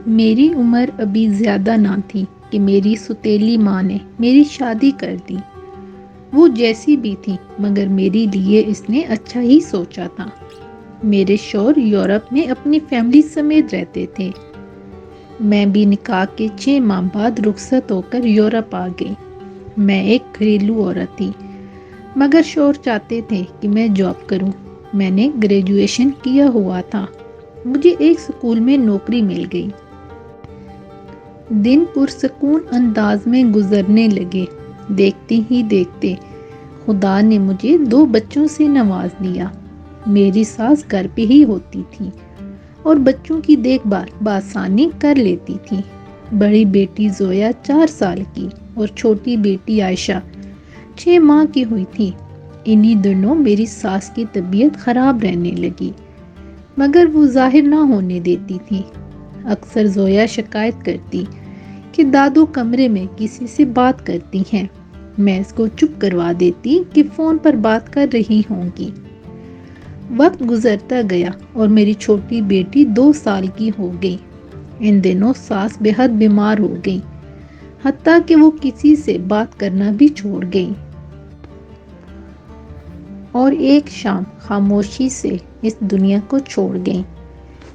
میری عمر ابھی زیادہ نہ تھی کہ میری ستیلی ماں نے میری شادی کر دی۔ وہ جیسی بھی تھی مگر میرے لیے اس نے اچھا ہی سوچا تھا۔ میرے شوہر یورپ میں اپنی فیملی سمیت رہتے تھے۔ میں بھی نکاح کے 6 ماہ بعد رخصت ہو کر یورپ آ گئی۔ میں ایک گھریلو عورت تھی مگر شوہر چاہتے تھے کہ میں جاب کروں۔ میں نے گریجویشن کیا ہوا تھا۔ مجھے ایک اسکول میں نوکری مل گئی۔ دن پرسکون انداز میں گزرنے لگے۔ دیکھتے ہی دیکھتے خدا نے مجھے 2 بچوں سے نواز دیا۔ میری ساس گھر پہ ہی ہوتی تھی اور بچوں کی دیکھ بھال بآسانی کر لیتی تھی۔ بڑی بیٹی زویا 4 سال کی اور چھوٹی بیٹی عائشہ 6 ماہ کی ہوئی تھی۔ انہی دنوں میری ساس کی طبیعت خراب رہنے لگی مگر وہ ظاہر نہ ہونے دیتی تھی۔ اکثر زویا شکایت کرتی کہ دادو کمرے میں کسی سے بات کرتی ہیں۔ میں اس کو چپ کروا دیتی کہ فون پر بات کر رہی ہوں گی۔ وقت گزرتا گیا اور میری چھوٹی بیٹی 2 سال کی ہو گئی۔ ان دنوں ساس بے حد بیمار ہو گئی، حتیٰ کہ وہ کسی سے بات کرنا بھی چھوڑ گئی اور ایک شام خاموشی سے اس دنیا کو چھوڑ گئی۔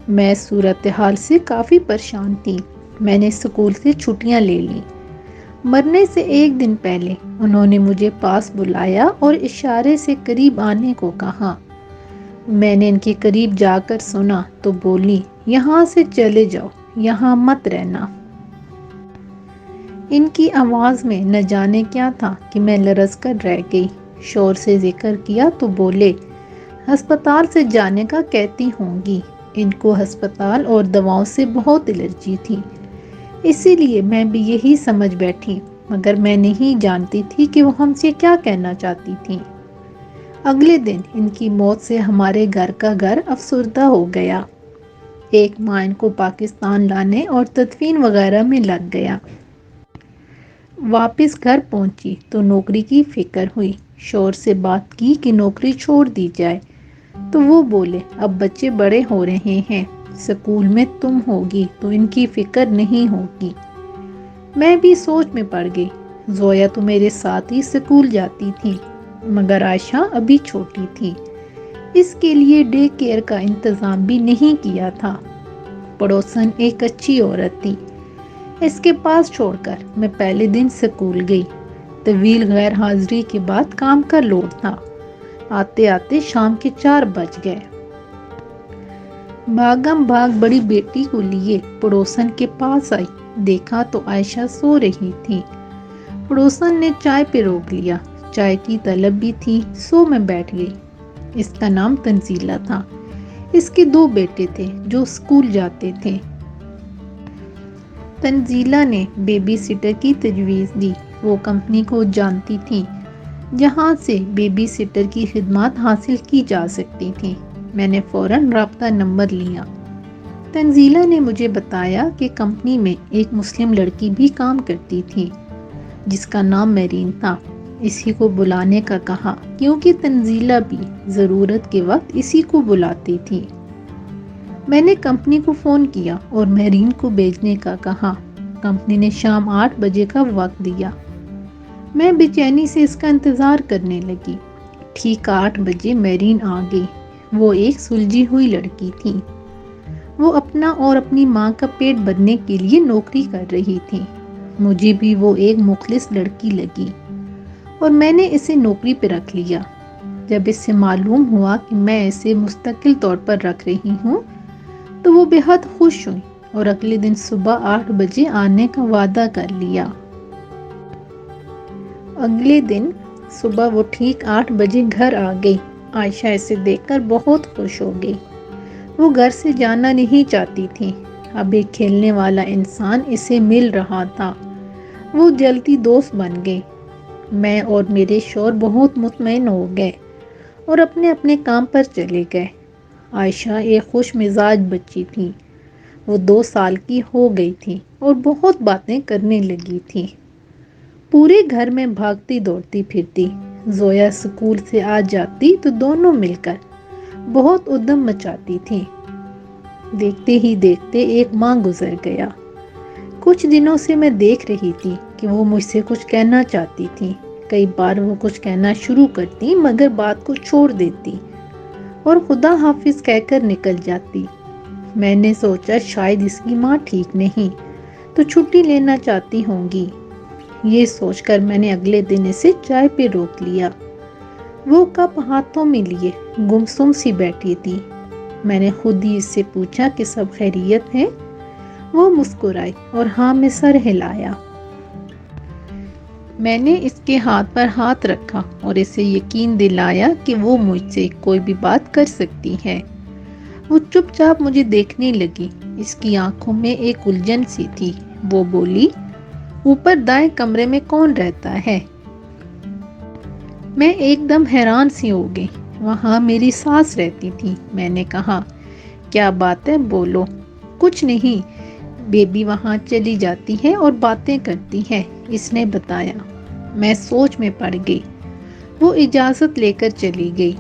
میں صورتحال سے کافی پریشان تھی۔ میں نے اسکول سے چھٹیاں لے لیں۔ مرنے سے 1 دن پہلے انہوں نے مجھے پاس بلایا اور اشارے سے قریب آنے کو کہا۔ میں نے ان کے قریب جا کر سنا تو بولی، یہاں سے چلے جاؤ، یہاں مت رہنا۔ ان کی آواز میں نہ جانے کیا تھا کہ میں لرز کر رہ گئی۔ شور سے ذکر کیا تو بولے، ہسپتال سے جانے کا کہتی ہوں گی۔ ان کو ہسپتال اور دواؤں سے بہت الرجی تھی، اسی لیے میں بھی یہی سمجھ بیٹھی مگر میں نہیں جانتی تھی کہ وہ ہم سے کیا کہنا چاہتی تھیں۔ اگلے دن ان کی موت سے ہمارے گھر کا گھر افسردہ ہو گیا۔ 1 ماہ ان کو پاکستان لانے اور تدفین وغیرہ میں لگ گیا۔ واپس گھر پہنچی تو نوکری کی فکر ہوئی۔ شوہر سے بات کی کہ نوکری چھوڑ دی جائے تو وہ بولے، اب بچے بڑے ہو رہے ہیں، سکول میں تم ہوگی تو ان کی فکر نہیں ہوگی۔ میں بھی سوچ میں پڑ گئی۔ زویا تو میرے ساتھ ہی سکول جاتی تھی مگر عائشہ ابھی چھوٹی تھی، اس کے لیے ڈے کیئر کا انتظام بھی نہیں کیا تھا۔ پڑوسن ایک اچھی عورت تھی، اس کے پاس چھوڑ کر میں پہلے دن سکول گئی۔ طویل غیر حاضری کے بعد کام کا لوڈ تھا۔ آتے آتے شام کے 4 بج گئے۔ بھاگم بھاگ بڑی بیٹی کو لیے پڑوسن کے پاس آئی، دیکھا تو عائشہ سو رہی تھی۔ پڑوسن نے چائے پہ روک لیا، چائے کی طلب بھی تھی، سو میں بیٹھ گئی۔ اس کا نام تنزیلہ تھا۔ اس کے 2 بیٹے تھے جو اسکول جاتے تھے۔ تنزیلہ نے بیبی سٹر کی تجویز دی۔ وہ کمپنی کو جانتی تھی جہاں سے بیبی سٹر کی خدمات حاصل کی جا سکتی تھی۔ میں نے فوراً رابطہ نمبر لیا۔ تنزیلہ نے مجھے بتایا کہ کمپنی میں ایک مسلم لڑکی بھی کام کرتی تھی جس کا نام میرین تھا۔ اسی کو بلانے کا کہا کیونکہ تنزیلہ بھی ضرورت کے وقت اسی کو بلاتی تھی۔ میں نے کمپنی کو فون کیا اور میرین کو بھیجنے کا کہا۔ کمپنی نے شام 8 بجے کا وقت دیا۔ میں بے چینی سے اس کا انتظار کرنے لگی۔ ٹھیک 8 بجے میرین آ گئی۔ وہ ایک سلجھی ہوئی لڑکی تھی۔ وہ اپنا اور اپنی ماں کا پیٹ بھرنے کے لیے نوکری کر رہی تھی۔ مجھے بھی وہ ایک مخلص لڑکی لگی اور میں نے اسے نوکری پہ رکھ لیا۔ جب اس سے معلوم ہوا کہ میں اسے مستقل طور پر رکھ رہی ہوں تو وہ بے حد خوش ہوئی اور اگلے دن صبح 8 بجے آنے کا وعدہ کر لیا۔ اگلے دن صبح وہ ٹھیک 8 بجے گھر آ گئی۔ عائشہ اسے دیکھ کر بہت خوش ہو گئی۔ وہ گھر سے جانا نہیں چاہتی تھی۔ اب ایک کھیلنے والا انسان اسے مل رہا تھا۔ وہ جلدی دوست بن گئی۔ میں اور میرے شوہر بہت مطمئن ہو گئے اور اپنے اپنے کام پر چلے گئے۔ عائشہ ایک خوش مزاج بچی تھی۔ وہ 2 سال کی ہو گئی تھی اور بہت باتیں کرنے لگی تھی۔ پورے گھر میں بھاگتی دوڑتی پھرتی۔ زویا اسکول سے آ جاتی تو دونوں مل کر بہت ادھم مچاتی تھی۔ دیکھتے ہی دیکھتے ایک ماہ گزر گیا۔ کچھ دنوں سے میں دیکھ رہی تھی کہ وہ مجھ سے کچھ کہنا چاہتی تھی۔ کئی بار وہ کچھ کہنا شروع کرتی مگر بات کو چھوڑ دیتی اور خدا حافظ کہہ کر نکل جاتی۔ میں نے سوچا شاید اس کی ماں ٹھیک نہیں تو چھٹی لینا چاہتی ہوں گی۔ یہ سوچ کر میں نے اگلے دن اسے چائے پہ روک لیا۔ وہ کپ ہاتھوں میں لیے گمسم سی بیٹھی تھی۔ میں نے خود ہی اس سے پوچھا کہ سب خیریت ہے؟ وہ مسکرائی اور ہاں میں سر ہلایا۔ میں نے اس کے ہاتھ پر ہاتھ رکھا اور اسے یقین دلایا کہ وہ مجھ سے کوئی بھی بات کر سکتی ہے۔ وہ چپ چاپ مجھے دیکھنے لگی۔ اس کی آنکھوں میں ایک الجھن سی تھی۔ وہ بولی، اوپر دائیں کمرے میں کون رہتا ہے؟ میں ایک دم حیران سی ہو گئی۔ وہاں میری ساس رہتی تھی۔ میں نے کہا، کیا بات ہے بولو۔ کچھ نہیں، بیبی وہاں چلی جاتی ہے اور باتیں کرتی ہے، اس نے بتایا۔ میں سوچ میں پڑ گئی۔ وہ اجازت لے کر چلی گئی۔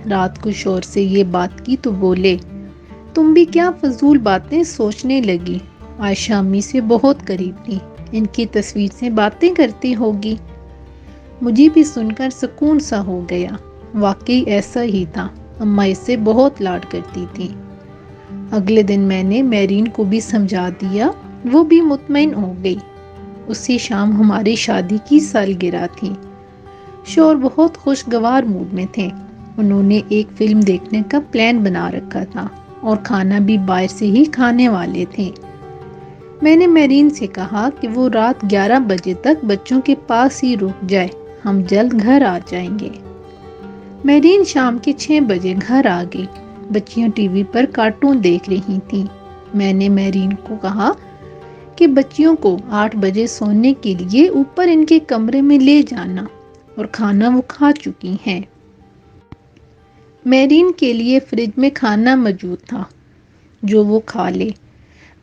رات کو شور سے یہ بات کی تو بولے، تم بھی کیا فضول باتیں سوچنے لگی؟ عائشہ امی سے بہت قریب تھی، ان کی تصویر سے باتیں کرتی ہوگی۔ مجھے بھی سن کر سکون سا ہو گیا۔ واقعی ایسا ہی تھا، اماں اس سے بہت لاڈ کرتی تھی۔ اگلے دن میں نے میرین کو بھی سمجھا دیا، وہ بھی مطمئن ہو گئی۔ اسی شام ہماری شادی کی سالگرہ تھی۔ شوہر بہت خوشگوار موڈ میں تھے۔ انہوں نے ایک فلم دیکھنے کا پلان بنا رکھا تھا اور کھانا بھی باہر سے ہی کھانے والے تھے۔ میں نے میرین سے کہا کہ وہ رات 11 بجے تک بچوں کے پاس ہی رک جائے، ہم جلد گھر آ جائیں گے۔ میرین شام کے 6 بجے گھر آ گئی۔ بچیاں ٹی وی پر کارٹون دیکھ رہی تھیں۔ میں نے میرین کو کہا کہ بچیوں کو 8 بجے سونے کے لیے اوپر ان کے کمرے میں لے جانا اور کھانا وہ کھا چکی ہیں۔ میرین کے لیے فریج میں کھانا موجود تھا جو وہ کھا لے۔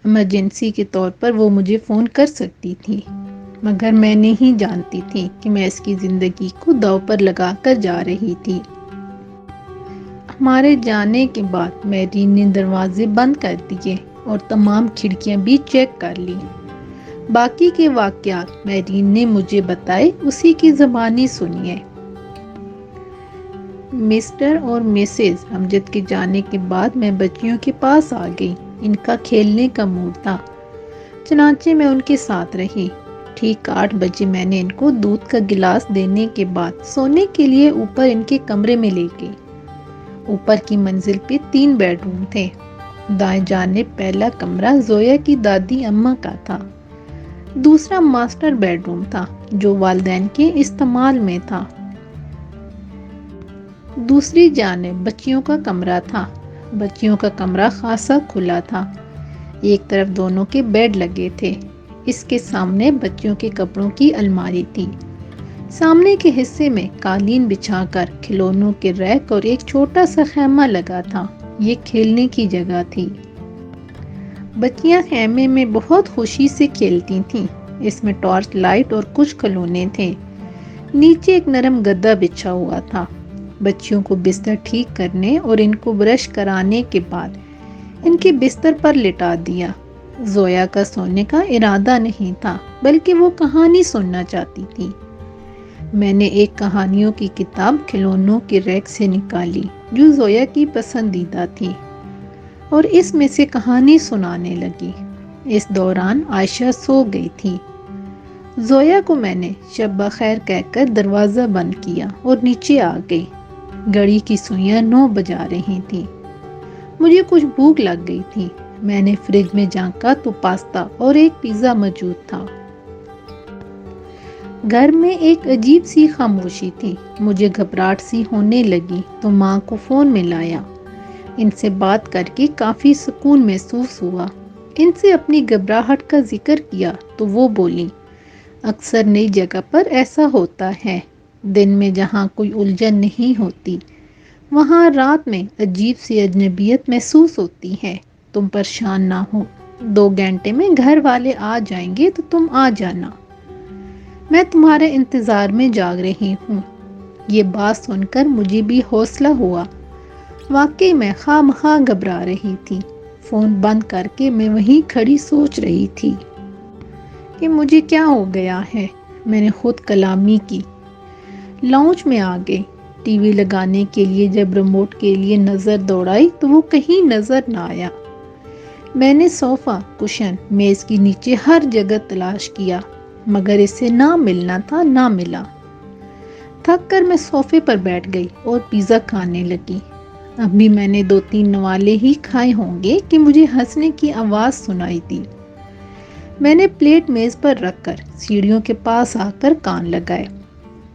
ایمرجنسی کے طور پر وہ مجھے فون کر سکتی تھی، مگر میں نہیں جانتی تھی کہ میں اس کی زندگی کو داؤ پر لگا کر جا رہی تھی۔ ہمارے جانے کے بعد میرین نے دروازے بند کر دیے اور تمام کھڑکیاں بھی چیک کر لی۔ باقی کے واقعات میرین نے مجھے بتائے، اسی کی زبانی سنیے۔ مسٹر اور مسز امجد کے جانے کے بعد میں بچیوں کے پاس آ گئی۔ ان کا کھیلنے کا موڈ تھا، چنانچہ میں ان کے ساتھ رہی۔ ٹھیک 8 بجے میں نے ان کو دودھ کا گلاس دینے کے بعد سونے کے لیے اوپر ان کے کمرے میں لے گئی۔ اوپر کی منزل پہ 3 بیڈ روم تھے۔ دائیں جانب پہلا کمرہ زویا کی دادی اماں کا تھا۔ دوسرا ماسٹر بیڈ روم تھا جو والدین کے استعمال میں تھا۔ دوسری جانب بچیوں کا کمرہ تھا۔ بچیوں کا کمرہ خاصا کھلا تھا۔ ایک طرف دونوں کے بیڈ لگے تھے۔ اس کے سامنے بچیوں کے کپڑوں کی الماری تھی۔ سامنے کے حصے میں قالین بچھا کر کھلونوں کے ریک اور ایک چھوٹا سا خیمہ لگا تھا۔ یہ کھیلنے کی جگہ تھی۔ بچیاں خیمے میں بہت خوشی سے کھیلتی تھیں۔ اس میں ٹارچ لائٹ اور کچھ کھلونے تھے۔ نیچے ایک نرم گدا بچھا ہوا تھا۔ بچیوں کو بستر ٹھیک کرنے اور ان کو برش کرانے کے بعد ان کے بستر پر لٹا دیا۔ زویا کا سونے کا ارادہ نہیں تھا، بلکہ وہ کہانی سننا چاہتی تھی۔ میں نے ایک کہانیوں کی کتاب کھلونوں کے ریک سے نکالی جو زویا کی پسندیدہ تھی اور اس میں سے کہانی سنانے لگی۔ اس دوران عائشہ سو گئی تھی۔ زویا کو میں نے شب بخیر کہہ کر دروازہ بند کیا اور نیچے آ گئی۔ گھڑی کی سوئیاں 9 بجا رہی تھیں۔ مجھے کچھ بھوک لگ گئی تھی۔ میں نے فریج میں جھانکا تو پاستا اور ایک پیزا موجود تھا۔ گھر میں ایک عجیب سی خاموشی تھی۔ مجھے گھبراہٹ سی ہونے لگی تو ماں کو فون ملایا۔ ان سے بات کر کے کافی سکون محسوس ہوا۔ ان سے اپنی گھبراہٹ کا ذکر کیا تو وہ بولی، اکثر نئی جگہ پر ایسا ہوتا ہے۔ دن میں جہاں کوئی الجھن نہیں ہوتی، وہاں رات میں عجیب سی اجنبیت محسوس ہوتی ہے۔ تم پریشان نہ ہو، 2 گھنٹے میں گھر والے آ جائیں گے تو تم آ جانا۔ میں تمہارے انتظار میں جاگ رہی ہوں۔ یہ بات سن کر مجھے بھی حوصلہ ہوا۔ واقعی میں خواہ مخواہ گھبرا رہی تھی۔ فون بند کر کے میں وہیں کھڑی سوچ رہی تھی کہ مجھے کیا ہو گیا ہے۔ میں نے خود کلامی کی۔ لاؤنج میں آ گئی۔ ٹی وی لگانے کے لیے جب ریموٹ کے لیے نظر دوڑائی تو وہ کہیں نظر نہ آیا۔ میں نے صوفہ، کشن، میز کے نیچے ہر جگہ تلاش کیا مگر اسے نہ ملنا تھا، نہ ملا۔ تھک کر میں صوفے پر بیٹھ گئی اور پیزا کھانے لگی۔ ابھی میں نے 2-3 نوالے ہی کھائے ہوں گے کہ مجھے ہنسنے کی آواز سنائی دی۔ میں نے پلیٹ میز پر رکھ کر سیڑھیوں کے پاس آ کر کان لگائے۔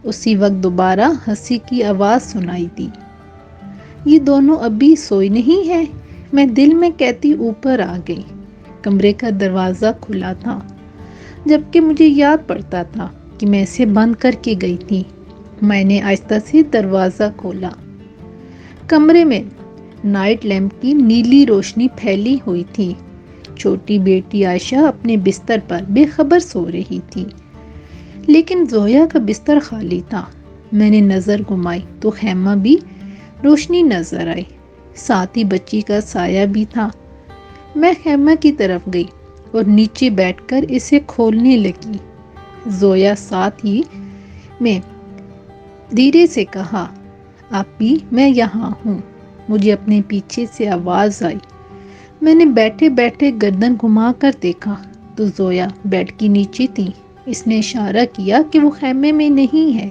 اسی وقت دوبارہ ہنسی کی آواز سنائی دی۔ یہ دونوں ابھی سوئے نہیں ہیں؟ میں دل میں کہتی اوپر آ گئی۔ کمرے کا دروازہ کھلا تھا، جبکہ مجھے یاد پڑتا تھا کہ میں اسے بند کر کے گئی تھی۔ میں نے آہستہ سے دروازہ کھولا۔ کمرے میں نائٹ لیمپ کی نیلی روشنی پھیلی ہوئی تھی۔ چھوٹی بیٹی عائشہ اپنے بستر پر بے خبر سو رہی تھی، لیکن زویا کا بستر خالی تھا۔ میں نے نظر گھمائی تو خیمہ بھی روشنی نظر آئی، ساتھ ہی بچی کا سایہ بھی تھا۔ میں خیمہ کی طرف گئی اور نیچے بیٹھ کر اسے کھولنے لگی۔ زویا ساتھ ہی میں دھیرے سے کہا، آپی میں یہاں ہوں۔ مجھے اپنے پیچھے سے آواز آئی۔ میں نے بیٹھے بیٹھے گردن گھما کر دیکھا تو زویا بیڈ کے نیچے تھی۔ اس نے اشارہ کیا کہ وہ خیمے میں نہیں ہے۔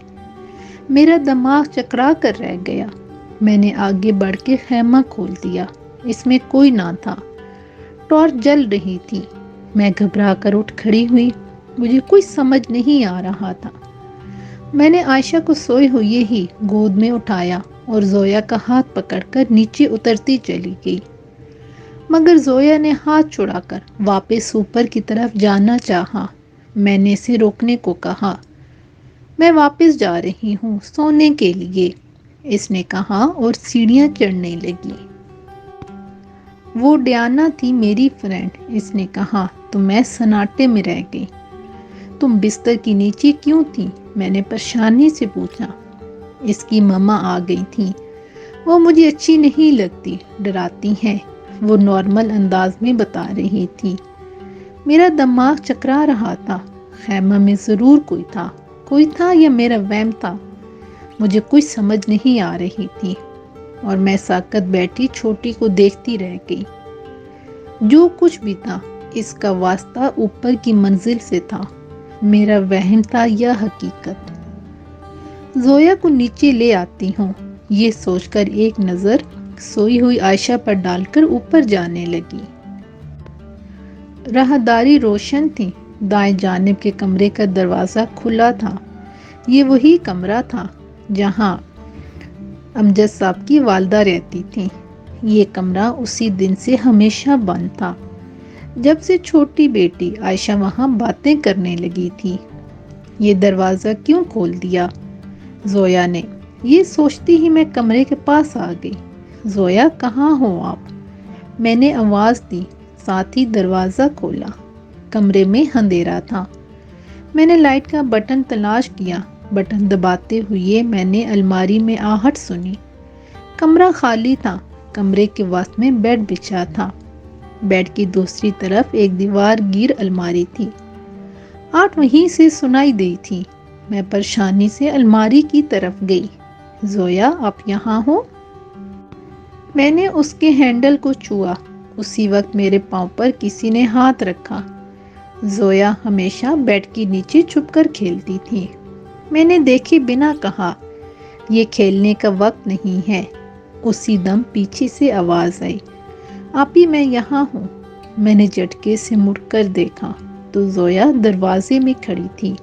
میرا دماغ چکرا کر رہ گیا۔ میں نے آگے بڑھ کے خیمہ کھول دیا۔ اس میں کوئی نہ تھا۔ ٹارچ جل رہی تھی۔ میں گھبرا کر اٹھ کھڑی ہوئی۔ مجھے کوئی سمجھ نہیں آ رہا تھا۔ میں نے عائشہ کو سوئے ہوئے ہی گود میں اٹھایا اور زویا کا ہاتھ پکڑ کر نیچے اترتی چلی گئی، مگر زویا نے ہاتھ چھڑا کر واپس اوپر کی طرف جانا چاہا۔ میں نے اسے روکنے کو کہا۔ میں واپس جا رہی ہوں سونے کے لیے، اس نے کہا اور سیڑھیاں چڑھنے لگی۔ وہ ڈیانا تھی میری فرینڈ، اس نے کہا تو میں سناٹے میں رہ گئی۔ تم بستر کے نیچے کیوں تھی؟ میں نے پریشانی سے پوچھا۔ اس کی ماما آ گئی تھی۔ وہ مجھے اچھی نہیں لگتی، ڈراتی ہیں، وہ نارمل انداز میں بتا رہی تھی۔ میرا دماغ چکرا رہا تھا۔ خیمہ میں ضرور کوئی تھا یا میرا وہم تھا؟ مجھے کوئی سمجھ نہیں آ رہی تھی اور میں ساکت بیٹھی چھوٹی کو دیکھتی رہ گئی۔ جو کچھ بھی تھا اس کا واسطہ اوپر کی منزل سے تھا۔ میرا وہم تھا یا حقیقت؟ زویا کو نیچے لے آتی ہوں، یہ سوچ کر ایک نظر سوئی ہوئی عائشہ پر ڈال کر اوپر جانے لگی۔ راہداری روشن تھی۔ دائیں جانب کے کمرے کا دروازہ کھلا تھا۔ یہ وہی کمرہ تھا جہاں امجد صاحب کی والدہ رہتی تھی۔ یہ کمرہ اسی دن سے ہمیشہ بند تھا جب سے چھوٹی بیٹی عائشہ وہاں باتیں کرنے لگی تھی۔ یہ دروازہ کیوں کھول دیا زویا نے؟ یہ سوچتی ہی میں کمرے کے پاس آ گئی۔ زویا کہاں ہو آپ؟ میں نے آواز دی، ساتھ ہی دروازہ کھولا۔ کمرے میں اندھیرا تھا۔ میں نے لائٹ کا بٹن تلاش کیا۔ بٹن دباتے ہوئے میں نے الماری میں آہٹ سنی۔ کمرہ خالی تھا۔ کمرے کے وسط میں بیڈ بچھا تھا۔ بیڈ کی دوسری طرف ایک دیوار گیر الماری تھی۔ آہٹ وہیں سے سنائی دی تھی۔ میں پریشانی سے الماری کی طرف گئی۔ زویا آپ یہاں ہو؟ میں نے اس کے ہینڈل کو چھوا۔ اسی وقت میرے پاؤں پر کسی نے ہاتھ رکھا۔ زویا ہمیشہ بیڈ کے نیچے چھپ کر کھیلتی تھی۔ میں نے دیکھے بنا کہا، یہ کھیلنے کا وقت نہیں ہے۔ اسی دم پیچھے سے آواز آئی، آپی میں یہاں ہوں۔ میں نے جھٹکے سے مڑ کر دیکھا تو زویا دروازے میں کھڑی تھی۔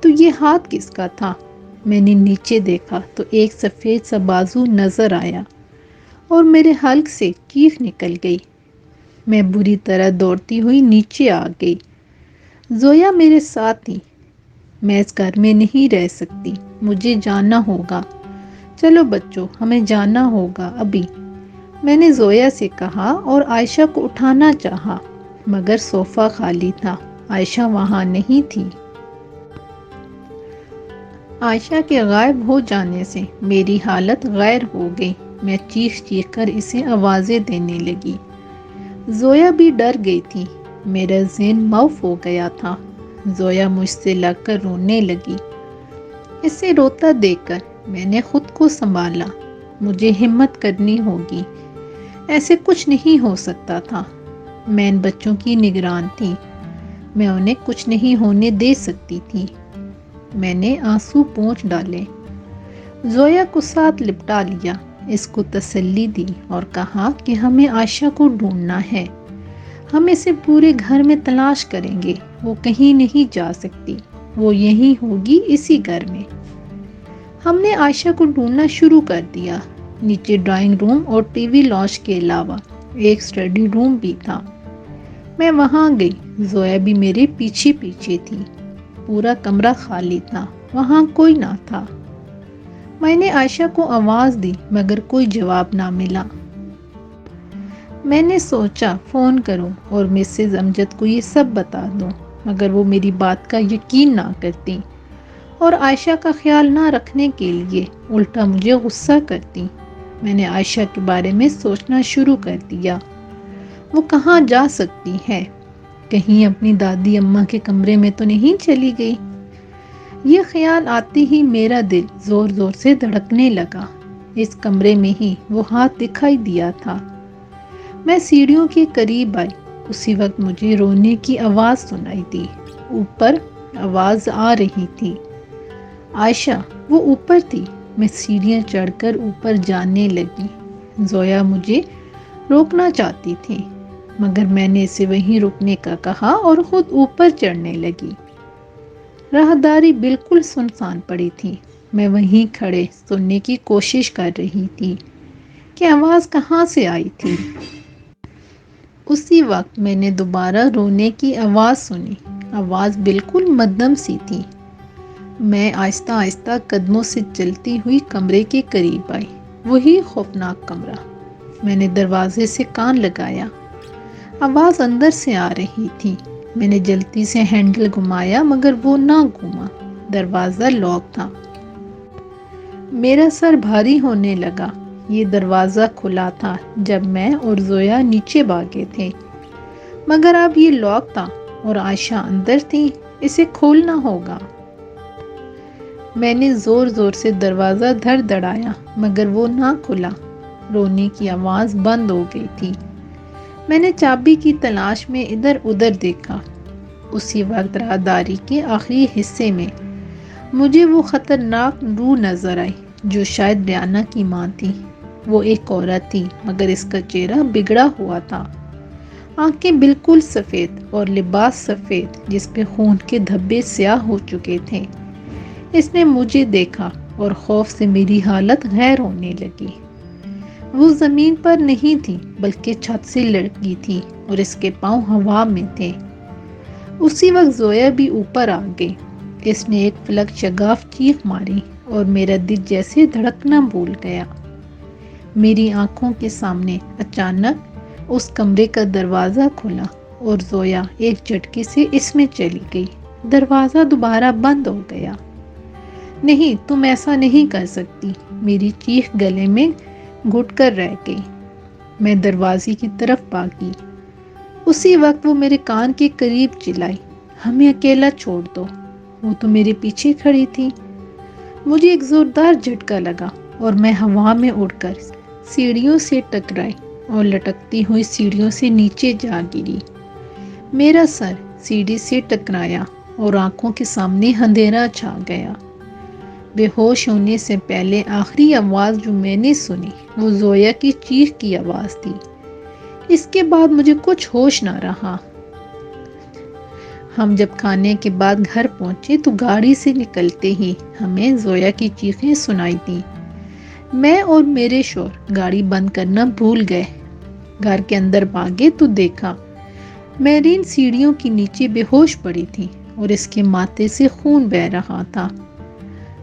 تو یہ ہاتھ کس کا تھا؟ میں نے نیچے دیکھا تو ایک سفید سا بازو نظر آیا اور میرے حلق سے چیخ نکل گئی۔ میں بری طرح دوڑتی ہوئی نیچے آ گئی۔ زویا میرے ساتھ تھی۔ میں اس گھر میں نہیں رہ سکتی، مجھے جانا ہوگا۔ چلو بچوں ہمیں جانا ہوگا ابھی، میں نے زویا سے کہا اور عائشہ کو اٹھانا چاہا، مگر صوفہ خالی تھا، عائشہ وہاں نہیں تھی۔ عائشہ کے غائب ہو جانے سے میری حالت غیر ہو گئی۔ میں چیخ چیخ کر اسے آوازیں دینے لگی، زویا بھی ڈر گئی تھی۔ میرا ذہن موف ہو گیا تھا۔ زویا مجھ سے لگ کر رونے لگی۔ اسے روتا دیکھ کر میں نے خود کو سنبھالا۔ مجھے ہمت کرنی ہوگی، ایسے کچھ نہیں ہو سکتا تھا۔ میں ان بچوں کی نگران تھی، میں انہیں کچھ نہیں ہونے دے سکتی تھی۔ میں نے آنسو پونچھ ڈالے، زویا کو ساتھ لپٹا لیا، اس کو تسلی دی اور کہا کہ ہمیں عائشہ کو ڈھونڈنا ہے، ہم اسے پورے گھر میں تلاش کریں گے، وہ کہیں نہیں جا سکتی، وہ یہیں ہوگی اسی گھر میں۔ ہم نے عائشہ کو ڈھونڈنا شروع کر دیا۔ نیچے ڈرائنگ روم اور ٹی وی لاؤنج کے علاوہ ایک اسٹڈی روم بھی تھا۔ میں وہاں گئی، زویا بھی میرے پیچھے پیچھے تھی۔ پورا کمرہ خالی تھا، وہاں کوئی نہ تھا۔ میں نے عائشہ کو آواز دی مگر کوئی جواب نہ ملا۔ میں نے سوچا فون کروں اور مسز امجد کو یہ سب بتا دوں، مگر وہ میری بات کا یقین نہ کرتی اور عائشہ کا خیال نہ رکھنے کے لیے الٹا مجھے غصہ کرتی۔ میں نے عائشہ کے بارے میں سوچنا شروع کر دیا۔ وہ کہاں جا سکتی ہے؟ کہیں اپنی دادی اماں کے کمرے میں تو نہیں چلی گئی؟ یہ خیال آتے ہی میرا دل زور زور سے دھڑکنے لگا۔ اس کمرے میں ہی وہ ہاتھ دکھائی دیا تھا۔ میں سیڑھیوں کے قریب آئی، اسی وقت مجھے رونے کی آواز سنائی دی۔ اوپر آواز آ رہی تھی، عائشہ وہ اوپر تھی۔ میں سیڑھیاں چڑھ کر اوپر جانے لگی۔ زویا مجھے روکنا چاہتی تھی مگر میں نے اسے وہیں رکنے کا کہا اور خود اوپر چڑھنے لگی۔ راہداری بالکل سنسان پڑی تھی۔ میں وہیں کھڑے سننے کی کوشش کر رہی تھی کہ آواز کہاں سے آئی تھی۔ اسی وقت میں نے دوبارہ رونے کی آواز سنی۔ آواز بالکل مدھم سی تھی۔ میں آہستہ آہستہ قدموں سے چلتی ہوئی کمرے کے قریب آئی، وہی خوفناک کمرہ۔ میں نے دروازے سے کان لگایا، آواز اندر سے آ رہی تھی۔ میں نے جلدی سے ہینڈل گھمایا مگر وہ نہ گھوما، دروازہ لاک تھا۔ میرا سر بھاری ہونے لگا۔ یہ دروازہ کھلا تھا جب میں اور زویا نیچے بھاگے تھے، مگر اب یہ لاک تھا اور عائشہ اندر تھی، اسے کھولنا ہوگا۔ میں نے زور زور سے دروازہ دھڑ دھڑایا مگر وہ نہ کھلا۔ رونے کی آواز بند ہو گئی تھی۔ میں نے چابی کی تلاش میں ادھر ادھر دیکھا۔ اسی وقت راہداری کے آخری حصے میں مجھے وہ خطرناک روح نظر آئی جو شاید ریانہ کی ماں تھی۔ وہ ایک عورت تھی مگر اس کا چہرہ بگڑا ہوا تھا، آنکھیں بالکل سفید اور لباس سفید جس پہ خون کے دھبے سیاہ ہو چکے تھے۔ اس نے مجھے دیکھا اور خوف سے میری حالت غیر ہونے لگی۔ وہ زمین پر نہیں تھی بلکہ چھت سے لڑکی تھی اور اس کے پاؤں ہوا میں تھے۔ اسی وقت زویا بھی اوپر آ گئی۔ اس نے ایک فلک شگاف چیخ ماری اور میرا دل جیسے دھڑکنا بھول گیا۔ میری آنکھوں کے سامنے اچانک اس کمرے کا دروازہ کھلا اور زویا ایک جھٹکے سے اس میں چلی گئی۔ دروازہ دوبارہ بند ہو گیا۔ نہیں، تم ایسا نہیں کر سکتی، میری چیخ گلے میں گھٹ کر رہ گئی۔ میں دروازے کی طرف بھاگی۔ اسی وقت وہ میرے کان کے قریب چلائی، ہمیں اکیلا چھوڑ دو۔ وہ تو میرے پیچھے کھڑی تھی۔ مجھے ایک زوردار جھٹکا لگا اور میں ہوا میں اڑ کر سیڑھیوں سے ٹکرائی اور لٹکتی ہوئی سیڑھیوں سے نیچے جا گری۔ میرا سر سیڑھی سے ٹکرایا اور آنکھوں کے سامنے اندھیرا چھا گیا۔ بے ہوش ہونے سے پہلے آخری آواز جو میں نے سنی وہ زویا کی چیخ کی آواز تھی۔ اس کے بعد مجھے کچھ ہوش نہ رہا۔ ہم جب کھانے کے بعد گھر پہنچے تو گاڑی سے نکلتے ہی ہمیں زویا کی چیخیں سنائی تیں۔ میں اور میرے شوہر گاڑی بند کرنا بھول گئے۔ گھر کے اندر بھاگے تو دیکھا میرین سیڑھیوں کے نیچے بے ہوش پڑی تھی اور اس کے ماتھے سے خون بہہ رہا تھا۔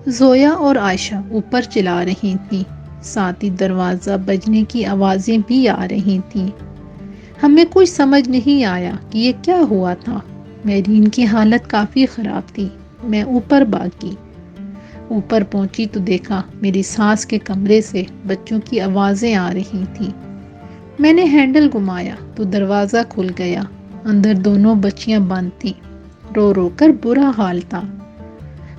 زویا اور عائشہ اوپر چلا رہی تھیں، ساتھ ہی دروازہ بجنے کی آوازیں بھی آ رہی تھیں۔ ہمیں کچھ سمجھ نہیں آیا کہ یہ کیا ہوا تھا۔ میرین کی حالت کافی خراب تھی۔ میں اوپر بھاگی۔ اوپر پہنچی تو دیکھا میری ساس کے کمرے سے بچوں کی آوازیں آ رہی تھیں۔ میں نے ہینڈل گھمایا تو دروازہ کھل گیا۔ اندر دونوں بچیاں بند تھیں۔ رو رو کر برا حال تھا۔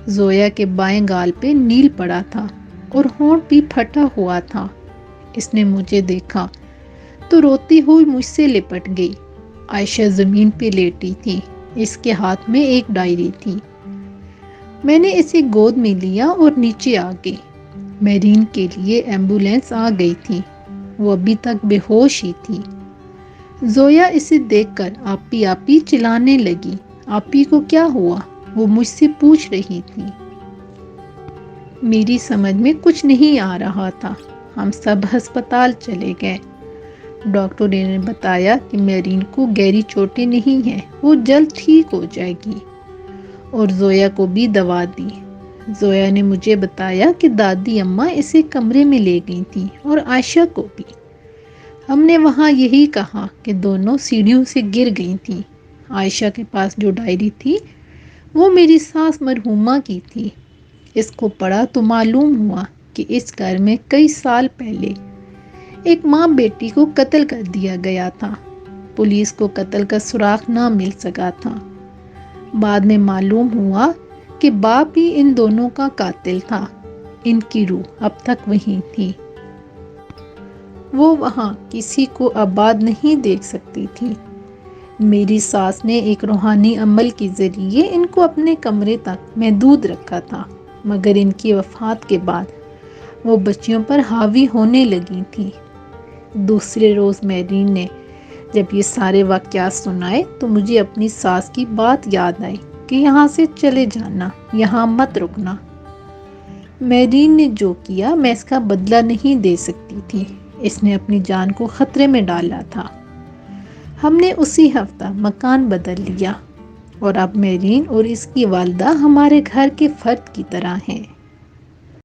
زویا کے بائیں گال پہ نیل پڑا تھا اور ہونٹ بھی پھٹا ہوا تھا۔ اس نے مجھے دیکھا تو روتی ہوئی مجھ سے لپٹ گئی۔ عائشہ زمین پہ لیٹی تھی۔ اس کے ہاتھ میں ایک ڈائری تھی۔ میں نے اسے گود میں لیا اور نیچے آ گئی۔ میرین کے لیے ایمبولینس آ گئی تھی۔ وہ ابھی تک بے ہوش ہی تھی۔ زویا اسے دیکھ کر آپی آپی چلانے لگی۔ آپی کو کیا ہوا؟ وہ مجھ سے پوچھ رہی تھی۔ میری سمجھ میں کچھ نہیں آ رہا تھا۔ ہم سب ہسپتال چلے گئے۔ ڈاکٹر نے بتایا کہ میرین کو گہری چوٹیں نہیں ہیں، وہ جلد ٹھیک ہو جائے گی، اور زویا کو بھی دوا دی۔ زویا نے مجھے بتایا کہ دادی اماں اسے کمرے میں لے گئی تھیں اور عائشہ کو بھی۔ ہم نے وہاں یہی کہا کہ دونوں سیڑھیوں سے گر گئی تھیں۔ عائشہ کے پاس جو ڈائری تھی وہ میری ساس مرحومہ کی تھی۔ اس کو پڑھا تو معلوم ہوا کہ اس گھر میں کئی سال پہلے ایک ماں بیٹی کو قتل کر دیا گیا تھا۔ پولیس کو قتل کا سراغ نہ مل سکا تھا۔ بعد میں معلوم ہوا کہ باپ ہی ان دونوں کا قاتل تھا۔ ان کی روح اب تک وہیں تھی۔ وہ وہاں کسی کو آباد نہیں دیکھ سکتی تھی۔ میری ساس نے ایک روحانی عمل کے ذریعے ان کو اپنے کمرے تک محدود رکھا تھا، مگر ان کی وفات کے بعد وہ بچیوں پر حاوی ہونے لگی تھی۔ دوسرے روز میرین نے جب یہ سارے واقعات سنائے تو مجھے اپنی ساس کی بات یاد آئی کہ یہاں سے چلے جانا، یہاں مت رکنا۔ میرین نے جو کیا میں اس کا بدلہ نہیں دے سکتی تھی۔ اس نے اپنی جان کو خطرے میں ڈالا تھا۔ ہم نے اسی ہفتہ مکان بدل لیا اور اب میرین اور اس کی والدہ ہمارے گھر کے فرد کی طرح ہیں۔